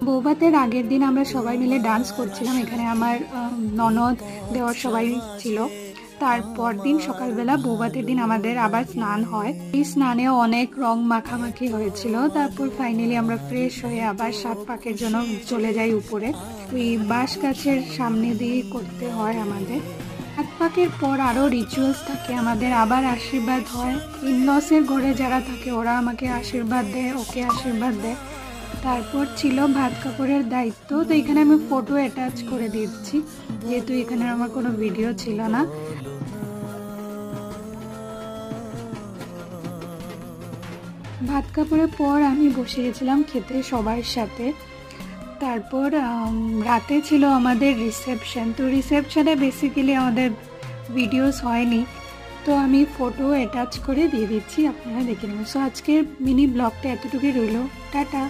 বৌভাতের আগের দিন আমরা সবাই মিলে ডান্স করছিলাম। এখানে আমার ননদ, দেওর সবাই ছিল। তারপর দিন সকালবেলা বৌভাতের দিন আমাদের আবার স্নান হয়। এই স্নানেও অনেক রং মাখামাখি হয়েছিল। তারপর ফাইনালি আমরা ফ্রেশ হয়ে আবার 7 পাকের জন্য চলে যাই উপরে। ওই বাঁশ গাছের সামনে দিয়ে করতে হয় আমাদের। 7 পাকের পর আরও রিচুয়ালস থাকে আমাদের, আবার আশীর্বাদ হয়। ইনলসের ঘরে যারা থাকে ওরা আমাকে আশীর্বাদ দেয়, ওকে আশীর্বাদ দেয়। তারপর ছিল ভাত কাপড়ের দায়িত্ব। তো এখানে আমি ফটো অ্যাটাচ করে দিচ্ছি, যেহেতু এখানে আমার কোনো ভিডিও ছিল না। ভাত কাপড়ের পর আমি বসে গেছিলাম খেতে সবার সাথে। তারপর রাতে ছিল আমাদের রিসেপশন। তো রিসেপশনে বেসিক্যালি আমাদের ভিডিওস হয়নি, তো আমি ফটো অ্যাটাচ করে দিয়ে দিচ্ছি, আপনারা দেখে নেবেন। সো আজকের মিনি ব্লগটা এতটুকুই রইল। টাটা।